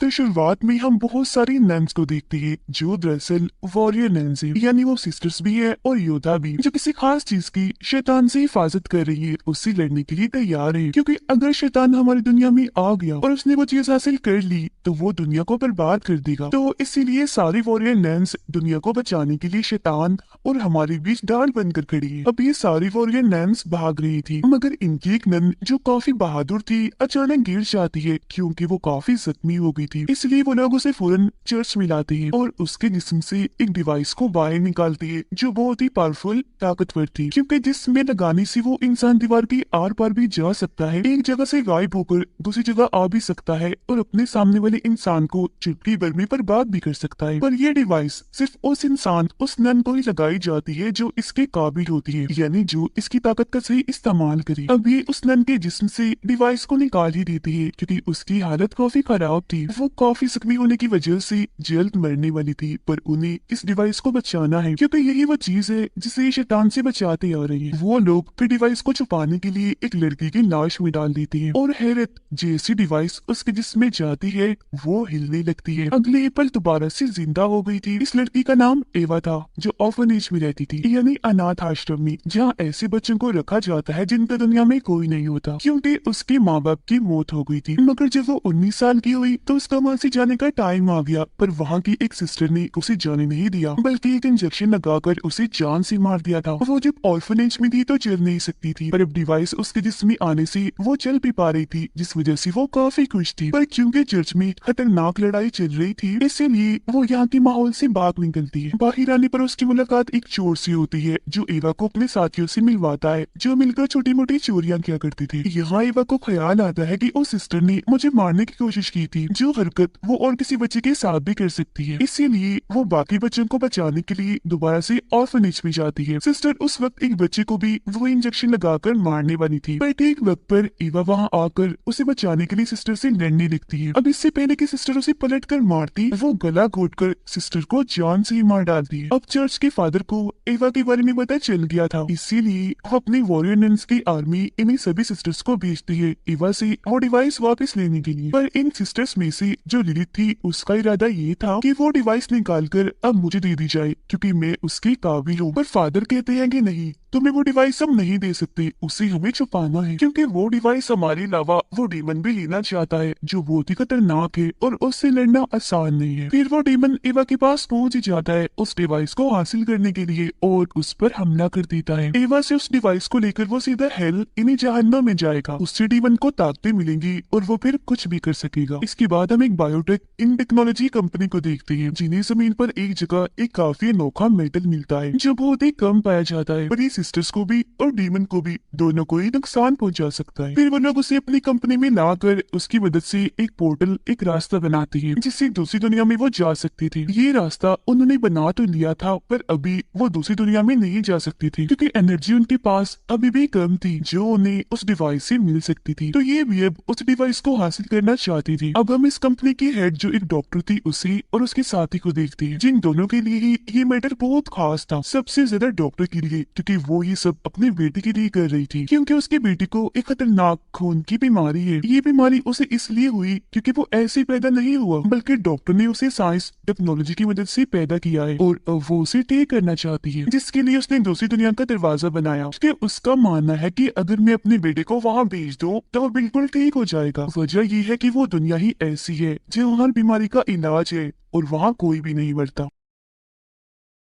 तो शुरुआत में हम बहुत सारी नन्स को देखते हैं जो दरअसल वॉरियर नन्स है, यानी वो सिस्टर्स भी है और योद्धा भी, जो किसी खास चीज की शैतान से हिफाजत कर रही है, उससे लड़ने के लिए तैयार है। क्योंकि अगर शैतान हमारी दुनिया में आ गया और उसने वो चीज हासिल कर ली तो वो दुनिया को बर्बाद कर देगा। तो इसीलिए सारी वॉरियर नन्स दुनिया को बचाने के लिए शैतान और हमारे बीच डाल बनकर खड़ी है। अब ये सारी वॉरियर नन्स भाग रही थी, मगर इनकी एक नन जो काफी बहादुर थी अचानक गिर जाती है क्योंकि वो काफी जख्मी हो गई थी। इसलिए वो लोग उसे फौरन चर्च में लाते हैं और उसके जिस्म से एक डिवाइस को बाहर निकालती है जो बहुत ही पावरफुल ताकतवर थी, क्योंकि जिसमें लगाने से वो इंसान दीवार की आर पार भी जा सकता है, एक जगह से गायब होकर दूसरी जगह आ भी सकता है और अपने सामने वाले इंसान को चुटकी भर में बर्बाद भी कर सकता है। पर यह डिवाइस सिर्फ उस इंसान उस नन को ही लगाई जाती है जो इसके काबिल होती है, यानी जो इसकी ताकत का सही इस्तेमाल करे। अब ये उस नन के जिस्म से डिवाइस को निकाल ही देती है क्योंकि उसकी हालत काफी खराब थी। वो काफी जख्मी होने की वजह से जल्द मरने वाली थी, पर उन्हें इस डिवाइस को बचाना है क्योंकि यही वो चीज है जिसे ये शैतान से बचाते आ रही है। वो लोग फिर डिवाइस को छुपाने के लिए एक लड़की की लाश में डाल देती है और हैरत जैसी डिवाइस उसके जिस्म में जाती है वो हिलने लगती है। अगले ही पल दोबारा से जिंदा हो गई थी। इस लड़की का नाम एवा था जो ऑर्फनेज में रहती थी, यानी अनाथ आश्रम में, जहाँ ऐसे बच्चों को रखा जाता है जिनका दुनिया में कोई नहीं होता, क्योंकि उसके माँ बाप की मौत हो गई थी। मगर जब वो 19 साल की हुई तो उसका वहाँ से जाने का टाइम आ गया, पर वहाँ की एक सिस्टर ने उसे जाने नहीं दिया बल्कि एक इंजेक्शन लगाकर उसे जान से मार दिया था। वो जब ऑर्फनेज में थी तो चल नहीं सकती थी, पर अब डिवाइस उसके जिस्म में आने से वो चल भी पा रही थी, जिस वजह से वो काफी खुश थी। पर क्योंकि चर्च में खतरनाक लड़ाई चल रही थी इसीलिए वो यहाँ के माहौल से बाहर निकलती है। बाहर आने पर उसकी मुलाकात एक चोर से होती है जो एवा को अपने साथियों से मिलवाता है, जो मिलकर छोटी मोटी चोरियां किया करती थी। यहाँ एवा को ख्याल आता है कि उस सिस्टर ने मुझे मारने की कोशिश की थी, जो हरकत वो और किसी बच्चे के साथ भी कर सकती है। इसीलिए वो बाकी बच्चों को बचाने के लिए दोबारा से ऑर्फनेज में जाती है। सिस्टर उस वक्त एक बच्चे को भी वो इंजेक्शन लगाकर मारने वाली थी, पर ठीक वक्त पर एवा वहाँ आकर उसे बचाने के लिए सिस्टर से लड़ने लगती है। अब इससे पहले कि सिस्टर उसे पलट कर मारती, वो गला घोटकर सिस्टर को जान से ही मार डालती है। अब चर्च के फादर को एवा के बारे में पता चल गया था, इसीलिए वो अपनी वॉरियर नन्स की आर्मी इन्हीं सभी सिस्टर्स को भेजती है एवा से वो डिवाइस वापस लेने के लिए। पर इन सिस्टर्स में से जो लिलिथ थी उसका इरादा ये था कि वो डिवाइस निकाल कर अब मुझे दे दी जाए क्योंकि मैं उसके काबिल हूँ। पर फादर कहते हैं कि नहीं, तुम्हें वो डिवाइस हम नहीं दे सकते, उसे हमें छुपाना है क्योंकि वो डिवाइस हमारे अलावा वो डीमन भी लेना चाहता है जो बहुत ही खतरनाक है और उससे लड़ना आसान नहीं है। फिर वो डीमन एवा के पास पहुंच ही जाता है उस डिवाइस को हासिल करने के लिए और उस पर हमला कर देता है। एवा से उस डिवाइस को लेकर वो सीधा हेल इन्हीं जहन्नम में जाएगा। उससे डीमन को ताकतें मिलेंगी और वो फिर कुछ भी कर सकेगा। इसके बाद हम एक बायोटेक इन टेक्नोलॉजी कंपनी को देखते हैं जिन्हें जमीन पर एक जगह एक काफी अनोखा मेटल मिलता है जो बहुत ही कम पाया जाता है, पर ये सिस्टर्स को भी और डीमन को भी दोनों को ही नुकसान पहुंचा सकता है। फिर वो लोग उसे अपनी कंपनी में लाकर उसकी मदद से एक पोर्टल एक रास्ता बनाते हैं जिससे दूसरी दुनिया में वो जा सकती थी। ये रास्ता उन्होंने बना तो लिया था पर अभी वो दूसरी दुनिया में नहीं जा सकती थी क्योंकि एनर्जी उनके पास अभी भी कम थी जो उन्हें उस डिवाइस से मिल सकती थी। तो ये भी अब उस डिवाइस को हासिल करना चाहती थी। अब हम इस कंपनी की हेड जो एक डॉक्टर थी उसे और उसके साथी को देखते हैं जिन दोनों के लिए ही ये मैटर बहुत खास था, सबसे ज्यादा डॉक्टर के लिए क्योंकि वो ये सब अपने बेटे के लिए कर रही थी क्योंकि उसके बेटे को एक खतरनाक खून की बीमारी है। ये बीमारी उसे इसलिए हुई क्योंकि वो ऐसे पैदा नहीं हुआ बल्कि डॉक्टर ने उसे साइंस टेक्नोलॉजी की मदद से पैदा किया है और वो उसे ठीक करना चाहती है, जिसके लिए उसने दूसरी दुनिया का दरवाजा बनाया क्योंकि उसका मानना है कि अगर मैं अपने बेटे को वहाँ भेज दूं तो वो बिल्कुल ठीक हो जाएगा। वजह ये है कि वो दुनिया ही ऐसी है जहाँ हर बीमारी का इलाज है और वहाँ कोई भी नहीं मरता।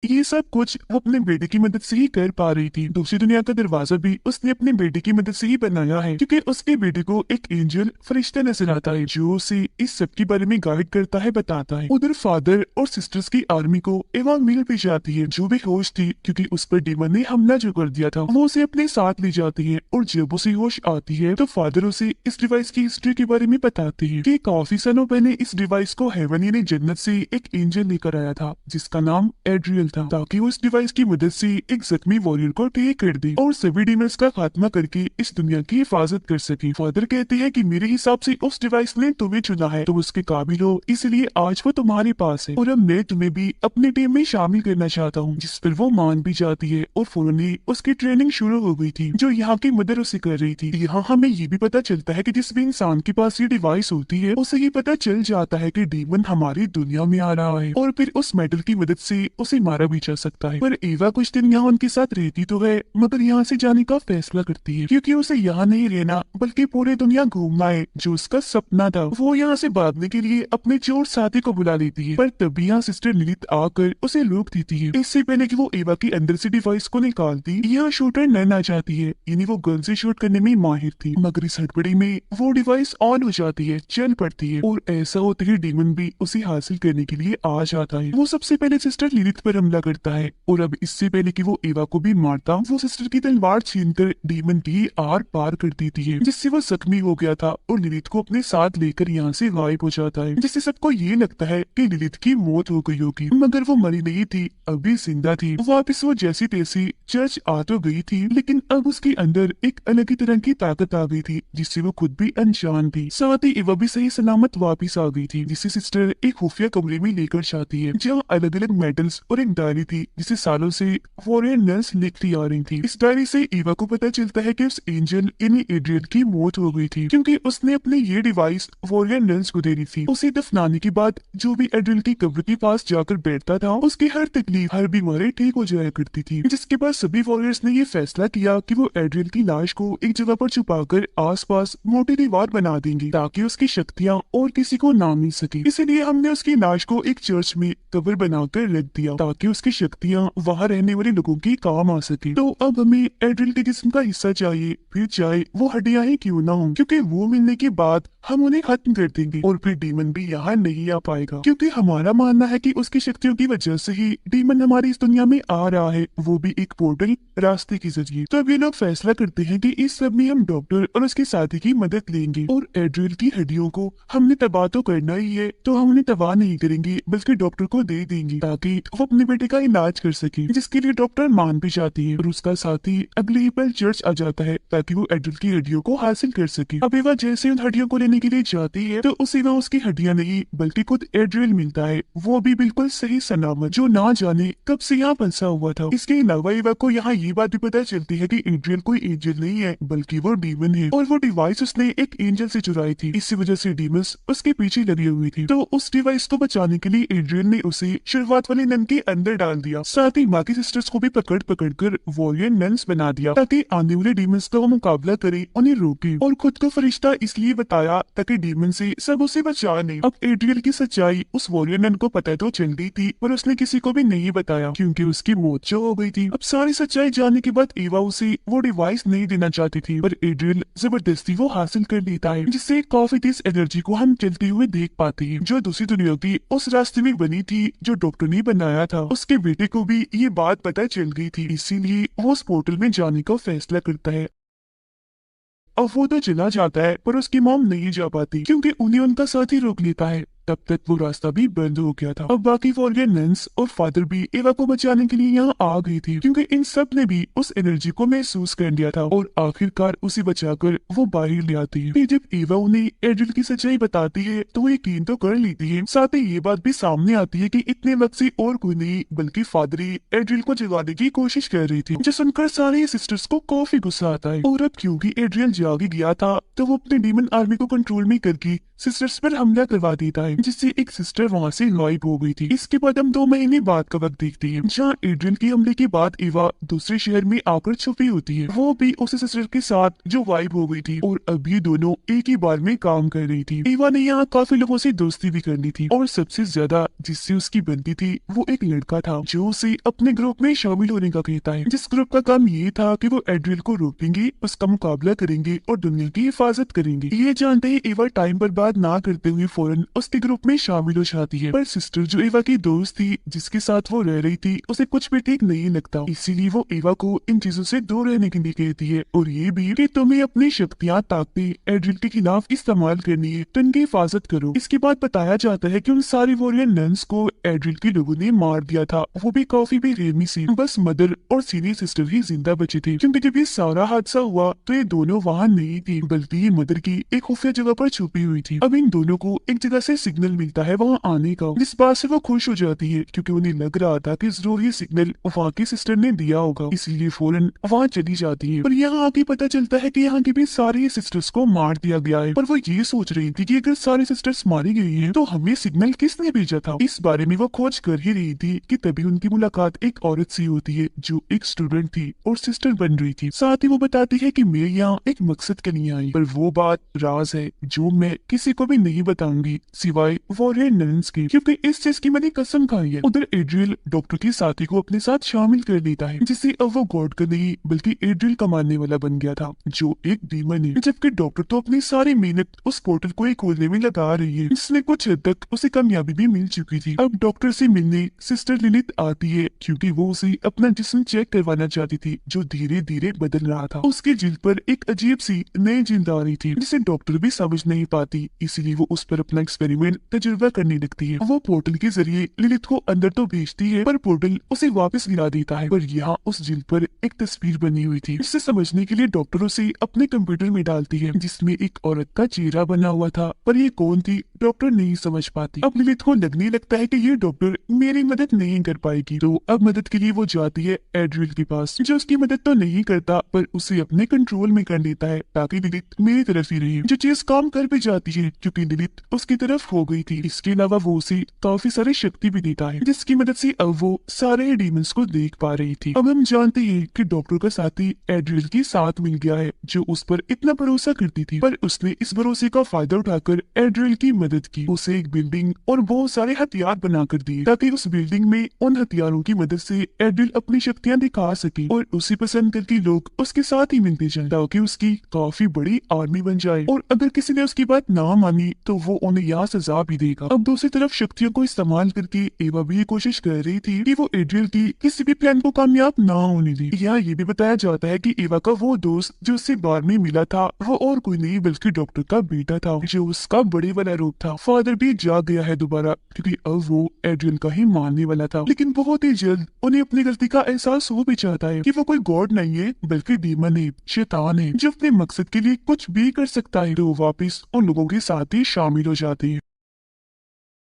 ये सब कुछ वो अपने बेटे की मदद से ही कर पा रही थी। दूसरी दुनिया का दरवाजा भी उसने अपने बेटे की मदद से ही बनाया है क्योंकि उसके बेटे को एक एंजल फरिश्ता नजर आता है जो उसे इस सब के बारे में गाइड करता है, बताता है। उधर फादर और सिस्टर्स की आर्मी को एवा मिल भी जाती है जो बेहोश थी क्योंकि उस पर डीमन ने हमला जो कर दिया था। वो उसे अपने साथ ले जाती है और जब उसे होश आती है तो फादर उसे इस डिवाइस की हिस्ट्री के बारे में बताते हैं कि काफी सालों पहले इस डिवाइस को हेवन यानी जन्नत से एक एंजल लेकर आया था जिसका नाम एड्रियल था ताकि वो इस डिवाइस की मदद से एक जख्मी वॉरियर को ठीक कर दे और सभी डीमंस का खात्मा करके इस दुनिया की हिफाजत कर सके। फादर कहते हैं कि मेरे हिसाब से उस डिवाइस ने तुम्हें चुना है, तुम उसके काबिल हो, इसलिए आज वो तुम्हारे पास है और अब मैं तुम्हें भी अपनी टीम में शामिल करना चाहता हूँ। जिस पर वो मान भी जाती है और फौरन ही उसकी ट्रेनिंग शुरू हो गई थी जो यहाँ की मदर उसे कर रही थी। यहाँ हमें ये भी पता चलता है कि जिस भी इंसान के पास ये डिवाइस होती है उसे ये पता चल जाता है कि डीमन हमारी दुनिया में आ रहा है और फिर उस मेटल की मदद से उसे मारा भी जा सकता है। पर एवा कुछ दिन यहाँ उनके साथ रहती तो है मगर यहाँ से जाने का फैसला करती है क्योंकि उसे यहाँ नहीं रहना बल्कि पूरी दुनिया घूमना है जो उसका सपना था। वो यहाँ से भागने के लिए अपने चोर साथी को बुला लेती है पर तभी यहाँ सिस्टर लिलित आकर उसे रोक देती है। इससे पहले कि वो एवा के अंदर से डिवाइस को निकालती यहाँ शूटर नैन आ जाती है, यानी वो गन से शूट करने में माहिर थी मगर इस हड़बड़ी में वो डिवाइस ऑन हो जाती है, चल पड़ती है और ऐसा होते ही डीमन भी उसे हासिल करने के लिए आ जाता है। वो सबसे पहले सिस्टर लिलित पर हमला करता है और अब इससे पहले कि वो एवा को भी मारता वो सिस्टर की तलवार छीनकर डीमन की आर पार कर देती है जिससे वो जख्मी हो गया था और लिलित को अपने साथ लेकर यहाँ से गायब हो जाता है जिससे सबको ये लगता है कि लिलित की मौत हो गई होगी मगर वो मरी नहीं थी, अभी जिंदा थी। वापस वो जैसी तैसी चर्च आ तो गई थी लेकिन अब उसके अंदर एक अलग ही तरह की ताकत आ गई थी जिससे वो खुद भी अनजान थी। साथ ही एवा भी सही सलामत वापस आ गई थी जिसे सिस्टर एक खुफिया कमरे में लेकर जाती है जहाँ अलग अलग मेडल्स और एक डायरी थी जिसे सालों से वॉरियर नर्स लिखती आ रही थी। इस डायरी से एवा को पता चलता है कि उस एंजल यानी एड्रियन की मौत हो गई थी क्योंकि उसने अपने ये डिवाइस वॉरियर नर्स को दे दी थी। उसे दफनाने के बाद जो भी एड्रियन की कब्र के पास जाकर बैठता था उसकी हर तकलीफ हर बीमारी ठीक हो जाया करती थी। जिसके बाद सभी वॉरियर्स ने ये फैसला किया कि वो एड्रियन की लाश को एक जगह पर छुपाकर आसपास मोटी दीवार बना देंगे ताकि उसकी शक्तियाँ और किसी को ना मिल सके। इसीलिए हमने उसकी लाश को एक चर्च में कब्र बनाकर रख दिया ताकि उसकी शक्तियाँ वहाँ रहने वाले लोगों की काम आ सके। तो अब हमें एड्रियन के जिस्म का हिस्सा चाहिए, फिर चाहे वो हड्डियां ही क्यों ना हो, क्योंकि वो मिलने के बाद हम उन्हें खत्म कर देंगे और फिर डीमन भी यहाँ नहीं आ पाएगा क्योंकि हमारा मानना है कि उसकी शक्तियों की वजह से ही डीमन हमारी इस दुनिया में आ रहा है, वो भी एक पोर्टल रास्ते के जरिए। तो अब ये लोग फैसला करते हैं कि इस सब में हम डॉक्टर और उसके साथी की मदद लेंगे और एड्रियल की हड्डियों को हमने तबाह तो करना ही है तो हम उन्हें तबाह नहीं करेंगे बल्कि डॉक्टर को दे देंगे ताकि वो अपने बेटे का इलाज कर सके, जिसके लिए डॉक्टर मान भी जाती है और उसका साथी अगले ही पल चर्च आ जाता है ताकि वो एड्रियल की हड्डियों को हासिल कर सके। अब एवा जैसे उन हड्डियों को लेने के लिए जाती है तो उसे वहाँ उसकी हड्डियां नहीं बल्कि खुद एड्रियल मिलता है, वो भी बिल्कुल सही सलामत जो ना जाने कब से यहाँ फंसा हुआ था। इसके अलावा एवा को यहाँ ये बात भी पता चलती है कि एड्रियल कोई एंजल नहीं है बल्कि वो डीमन है और वो डिवाइस उसने एक एंजल से चुराई थी, इसी वजह से डीमंस उसके पीछे लगी हुई थी। तो उस डिवाइस को बचाने के लिए एड्रियल ने उसे शुरुआत वाले नन के अंदर डाल दिया, साथ ही बाकी सिस्टर्स को भी पकड़ पकड़ कर वॉरियर नन्स बना दिया ताकि आने वाले डीमंस का वो मुकाबला करे, उन्हें रोके और खुद को फरिश्ता इसलिए बताया ताकि डीमन से सब उसे बचा ले। अब एड्रियल की सच्चाई उस वॉरियर नन को पता तो चल गई थी पर उसने किसी को भी नहीं बताया क्योंकि उसकी मौत जो हो गई थी। अब सारी सच्चाई जानने के बाद एवा उसे वो डिवाइस नहीं देना चाहती थी पर एड्रियल जबरदस्ती वो हासिल कर लेता है जिससे काफी तेज एनर्जी को हम चलते हुए देख पाते हैं जो दूसरी दुनिया की उस रास्ते में बनी थी जो डॉक्टर ने बनाया था। उसके बेटे को भी ये बात पता चल गई थी इसीलिए वो उस पोर्टल में जाने का फैसला करता है। अब वो तो चला जाता है पर उसकी मॉम नहीं जा पाती क्योंकि उन्हें उनका साथी रोक लेता है। तब तक वो रास्ता भी बंद हो गया था। अब बाकी वॉरियर नन्स और फादर भी एवा को बचाने के लिए यहाँ आ गई थी क्योंकि इन सब ने भी उस एनर्जी को महसूस कर लिया था और आखिरकार उसे बचाकर वो बाहर ले आती है। फिर जब एवा उन्हें एड्रियल की सच्चाई बताती है तो वो यकीन तो कर लेती है, साथ ही ये बात भी सामने आती है कि इतने वक्त से और कोई नहीं बल्कि फादर ही एड्रियल को जगाने की कोशिश कर रही थी, जो सुनकर सारे सिस्टर्स को काफी गुस्सा आता है। और अब क्योंकि एड्रियल जाग ही गया था तो वो अपने डीमन आर्मी को कंट्रोल में करके सिस्टर्स पर हमला करवा देता है जिससे एक सिस्टर वहाँ से गायब हो गई थी। इसके बाद हम 2 महीने बाद का वक्त देखते हैं जहाँ एड्रियल के हमले के बाद एवा दूसरे शहर में आकर छुपी होती है, वो भी उस सिस्टर के साथ जो गायब हो गई थी और अभी दोनों एक ही बार में काम कर रही थी। एवा ने यहाँ काफी लोगों से दोस्ती भी करनी थी और सबसे ज्यादा जिससे उसकी बनती थी वो एक लड़का था जो उसे अपने ग्रुप में शामिल होने का कहता है, जिस ग्रुप का काम ये था कि वो एड्रियल को रोकेंगे, उसका मुकाबला करेंगे और दुनिया की हिफाजत करेंगे। ये जानते ही एवा टाइम बर्बाद ना करते हुए फौरन उसके ग्रुप में शामिल हो जाती है। पर सिस्टर जो एवा की दोस्त थी, जिसके साथ वो रह रही थी, उसे कुछ भी ठीक नहीं लगता, इसीलिए वो एवा को इन चीजों से दूर रहने के लिए कहती है, और ये भी कि तुम्हें अपनी शक्तियाँ ताकतें एड्रिल के खिलाफ इस्तेमाल करनी है, तो इनकी हिफाजत करो। इसके बाद बताया जाता है कि उन सारी वॉरियर नन्स को एड्रिल के लोगों ने मार दिया था, वो भी काफी बेरहमी से। बस मदर और सीनियर सिस्टर ही जिंदा बची थी, क्योंकि जब ये सारा हादसा हुआ तो ये दोनों वहाँ नहीं थी, बल्कि ये मदर की एक खुफिया जगह पर छुपी हुई थी। अब इन दोनों को एक जगह से सिग्नल मिलता है वहाँ आने का, जिस बात से वो खुश हो जाती है, क्योंकि उन्हें लग रहा था कि जरूर ये सिग्नल वहाँ की सिस्टर ने दिया होगा, इसलिए फौरन वहाँ चली जाती है। पर यहाँ आके पता चलता है कि यहाँ की भी सारी सिस्टर्स को मार दिया गया है। पर वो ये सोच रही थी कि अगर सारी सिस्टर्स मारी गई हैं, तो हमें सिग्नल किसने भेजा था। इस बारे में वो खोज कर ही रही थी कि तभी उनकी मुलाकात एक औरत से होती है, जो एक स्टूडेंट थी और सिस्टर बन रही थी। साथ ही वो बताती है कि मैं यहाँ एक मकसद के लिए आई, पर वो बात राज है जो मैं किसी को भी नहीं बताऊंगी सिवाय वॉरियर नन्स के, क्योंकि इस चीज की मैंने कसम खाई है। उधर एड्रियल डॉक्टर की साथी को अपने साथ शामिल कर लेता है, जिससे अब वो गॉड का नहीं बल्कि एड्रियल का मानने वाला बन गया था, जो एक डीमन है। जबकि डॉक्टर तो अपनी सारी मेहनत उस पोर्टल को ही खोलने में लगा रही है, जिसमें कुछ हद तक उसे कामयाबी भी मिल चुकी थी। अब डॉक्टर से मिलने सिस्टर लिलित आती है, क्योंकि वो उसे अपना जिस्म चेक करवाना चाहती थी, जो धीरे धीरे बदल रहा था। उसकी जिल्द पर एक अजीब सी नई जिल्द आ रही थी, जिसे डॉक्टर भी समझ नहीं पाती, इसीलिए वो उस पर अपना एक्सपेरिमेंट तजुर्बा करने लगती है। वो पोर्टल के जरिए लिलित को अंदर तो भेजती है, पर पोर्टल उसे वापस गिरा देता है। पर यहाँ उस जिल्द पर एक तस्वीर बनी हुई थी, जिसे समझने के लिए डॉक्टर उसे अपने कंप्यूटर में डालती है, जिसमें एक औरत का चेहरा बना हुआ था, पर ये कौन थी डॉक्टर नहीं समझ पाती। अब लिलित को लगने लगता है कि ये डॉक्टर मेरी मदद नहीं कर पाएगी, तो अब मदद के लिए वो जाती है एड्रियल के पास, जो उसकी मदद तो नहीं करता पर उसे अपने कंट्रोल में कर लेता है, ताकि लिलित मेरी तरफ ही रहे। जो चीज काम कर भी जाती है, क्योंकि लिलित उसकी तरफ हो गई थी। इसके अलावा वो उसे काफी सारी शक्ति भी देता है, जिसकी मदद से अब वो सारे डीमंस को देख पा रही थी। अब हम जानते हैं कि डॉक्टर का साथी एड्रियल के साथ मिल गया है, जो उस पर इतना भरोसा करती थी, पर उसने इस भरोसे का फायदा उठाकर एड्रियल की मदद की। उसे एक बिल्डिंग और बहुत सारे हथियार बनाकर दिए, ताकि उस बिल्डिंग में उन हथियारों की मदद से एड्रियल अपनी शक्तियां दिखा सके, और उसे पसंद करके लोग उसके साथ ही मिलते जाएं, ताकि उसकी काफी बड़ी आर्मी बन जाए। और अगर किसी ने उसकी बात ना मानी तो वो उन्हें यहाँ सजा भी देगा। अब दूसरी तरफ शक्तियों को इस्तेमाल करके एवा भी ये कोशिश कर रही थी कि वो एड्रियल की किसी भी प्लान को कामयाब ना होने दे। यहाँ ये भी बताया जाता है कि एवा का वो दोस्त जो उससे बार में मिला था, वो और कोई नहीं बल्कि डॉक्टर का बेटा था, जो उसका बड़े वाला रूप था। फादर भी जाग गया है दोबारा, क्योंकि अब वो एड्रियल का ही मानने वाला था, लेकिन बहुत ही जल्द उन्हें अपनी गलती का एहसास हो भी जाता है कि वो कोई गॉड नहीं है बल्कि डीमन है, शैतान है, जो अपने मकसद के लिए कुछ भी कर सकता है। तो वापिस उन लोगों के साथ ही शामिल हो जाते हैं।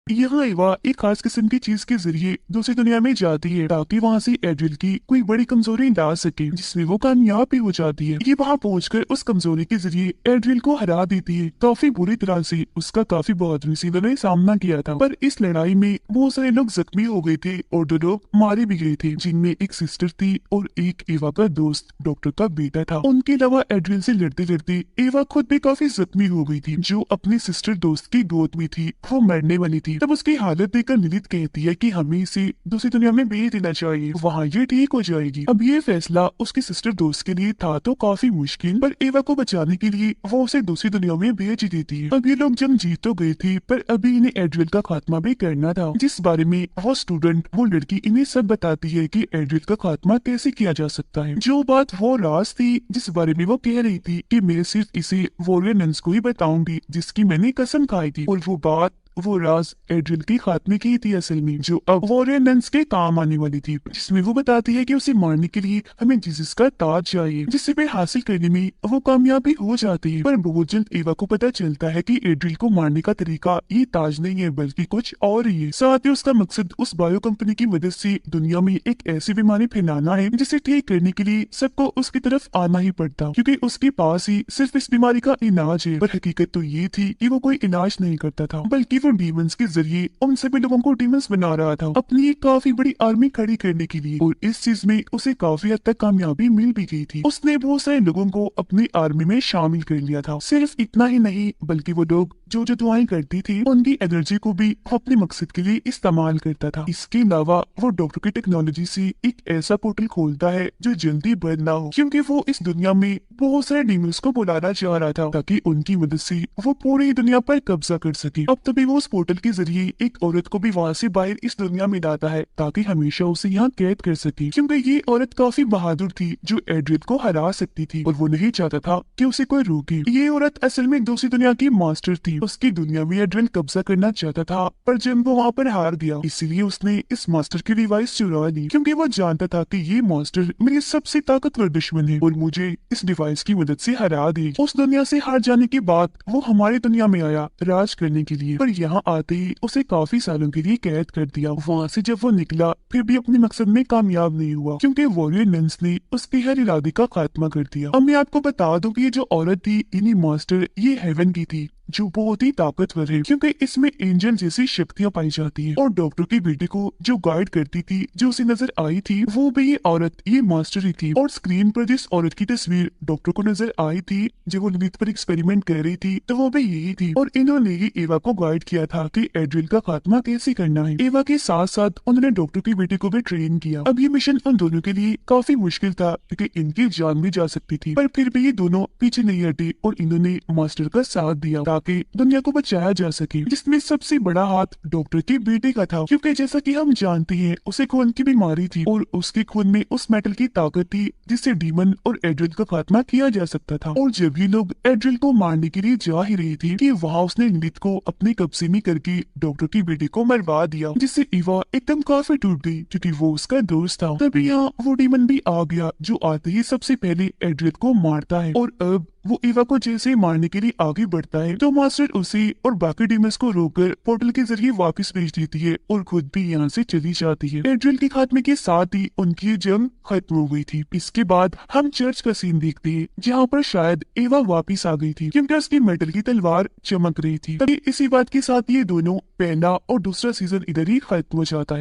यहाँ एवा एक खास किस्म की चीज के जरिए दूसरी दुनिया में जाती है, ताकि वहाँ से एड्रियल की कोई बड़ी कमजोरी ला सके, जिसमें वो कामयाब भी हो जाती है। ये वहाँ पहुंचकर उस कमजोरी के जरिए एड्रियल को हरा देती है, काफी बुरी तरह से। उसका काफी बहादुरी से उन्होंने सामना किया था, पर इस लड़ाई में बहुत सारे लोग जख्मी हो गए थे और 2 लोग मारे भी गए थे, जिनमें एक सिस्टर थी और एक एवा का दोस्त डॉक्टर का बेटा था। उनके अलावा एड्रियल से लड़ते लड़ते एवा खुद भी काफी जख्मी हो गई थी, जो अपनी सिस्टर दोस्त की गोद में थी, वो मरने वाली थी। तब उसकी हालत देखकर लिलित कहती है कि हमें इसे दूसरी दुनिया में भेज देना चाहिए, वहाँ ये ठीक हो जाएगी। अब ये फैसला उसकी सिस्टर दोस्त के लिए था तो काफी मुश्किल, पर एवा को बचाने के लिए वो उसे दूसरी दुनिया में भेज देती है। अब ये लोग जंग जीत तो गए थे, पर अभी इन्हें एड्रियल का खात्मा भी करना था, जिस बारे में वो स्टूडेंट, वो लड़की इन्हें सब बताती है कि एड्रियल का खात्मा कैसे किया जा सकता है। जो बात वो राज थी, जिस बारे में वो कह रही थी कि मैं सिर्फ इसे वॉरियर नन्स को ही बताऊंगी, जिसकी मैंने कसम खाई थी, और वो बात वो राज एड्रियल की खात्मे की थी असल में, जो अब वॉरियर नन्स के काम आने वाली थी, जिसमें वो बताती है कि उसे मारने के लिए हमें जीसस का ताज चाहिए, जिसे वे हासिल करने में वो कामयाबी हो जाती है। पर बहुत जल्द एवा को पता चलता है कि एड्रियल को मारने का तरीका ये ताज नहीं है बल्कि कुछ और ही है। साथ ही उसका मकसद उस बायो कंपनी की मदद से दुनिया में एक ऐसी बीमारी फैलाना है, जिसे ठीक करने के लिए सबको उसकी तरफ आना ही पड़ता, क्योंकि उसके पास ही सिर्फ इस बीमारी का इलाज है। पर हकीकत तो ये थी कि वो कोई इलाज नहीं करता था, बल्कि वो डीमंस के जरिए उन सभी लोगों को डीमंस बना रहा था, अपनी एक काफी बड़ी आर्मी खड़ी करने के लिए। और इस चीज में उसे काफी हद तक कामयाबी मिल भी गई थी। उसने बहुत सारे लोगों को अपनी आर्मी में शामिल कर लिया था। सिर्फ इतना ही नहीं, बल्कि वो लोग जो जो दुआएं करती थी, उनकी एनर्जी को भी वो अपने मकसद के लिए इस्तेमाल करता था। इसके अलावा वो डॉक्टर की टेक्नोलॉजी से एक ऐसा पोर्टल खोलता है जो जल्दी बंद ना हो, क्योंकि वो इस दुनिया में बहुत सारे डीमंस को बुलाना चाह रहा था, ताकि उनकी मदद से वो पूरी दुनिया पर कब्जा कर सके। अब तभी वो उस पोर्टल के जरिए एक औरत को भी वहाँ से बाहर इस दुनिया में लाता है ताकि हमेशा उसे यहाँ कैद कर सके, क्योंकि ये औरत काफी बहादुर थी जो एड्रियल को हरा सकती थी और वो नहीं चाहता था कि उसे कोई रोके। ये औरत असल में दूसरी दुनिया की मास्टर थी, उसकी दुनिया में एड्रियल कब्जा करना चाहता था, पर जब वो वहाँ पर हार गया इसलिए उसने इस मास्टर की डिवाइस चुरा ली, क्योंकि वो जानता था कि ये मास्टर मेरी सबसे ताकतवर दुश्मन है और मुझे इस डिवाइस की मदद से हरा दे। उस दुनिया से हार जाने के बाद वो हमारी दुनिया में आया राज करने के लिए, पर यहाँ आते ही उसे काफी सालों के लिए कैद कर दिया। वहाँ से जब वो निकला फिर भी अपने मकसद में कामयाब नहीं हुआ, क्योंकि वॉरियर नन्स ने उसके हर इरादे का खात्मा कर दिया। अब मैं आपको बता दूं कि ये जो औरत थी इन्हीं मास्टर ये हेवन की थी, जो बहुत ही ताकतवर है, क्योंकि इसमें एंजल जैसी शक्तियां पाई जाती है। और डॉक्टर की बेटे को जो गाइड करती थी, जो उसे नजर आई थी, वो भी ये औरत ये मास्टर ही थी। और स्क्रीन पर जिस औरत की तस्वीर डॉक्टर को नजर आई थी जब वो लिलिथ पर एक्सपेरिमेंट कर रही थी, तो वो भी यही थी। और इन्होंने ही एवा को गाइड किया था कि एड्रियल का खात्मा कैसे करना है। एवा के साथ साथ उन्होंने डॉक्टर की बेटे को भी ट्रेन किया। अब ये मिशन उन दोनों के लिए काफी मुश्किल था क्योंकि इनकी जान भी जा सकती थी, पर फिर भी ये दोनों पीछे नहीं हटे और इन्होंने मास्टर का साथ दिया ताकि दुनिया को बचाया जा सके, जिसमें सबसे बड़ा हाथ डॉक्टर के बेटे का था, क्योंकि जैसा कि हम जानते हैं उसे खून की बीमारी थी और उसके खून में उस मेटल की ताकत थी जिससे डीमन और एड्रियल का खात्मा किया जा सकता था। और जब ये लोग एड्रियल को मारने के लिए जा ही रही थी कि वहाँ उसने लिलिथ को अपने कब्जे में करके डॉक्टर की बेटे को मरवा दिया, जिससे ईवा एकदम काफी टूट गई क्योंकि वो उसका दोस्त था। तभी यहाँ वो डीमन भी आ गया जो आते ही सबसे पहले एड्रियल को मारता है। और अब वो ईवा को जैसे ही मारने के लिए आगे बढ़ता है तो मास्टर उसे और बाकी डीमंस को रोककर पोर्टल के जरिए वापस भेज देती है और खुद भी यहाँ से चली जाती है। एड्रियल के खात्मे के साथ ही उनकी जंग खत्म हो गई थी। इसके बाद हम चर्च का सीन देखते हैं जहाँ पर शायद एवा वापिस आ गई थी क्योंकि उसकी मेटल की तलवार चमक रही थी। तभी इसी बात के साथ ये दोनों पहला और दूसरा सीजन इधर ही खत्म हो जाता है।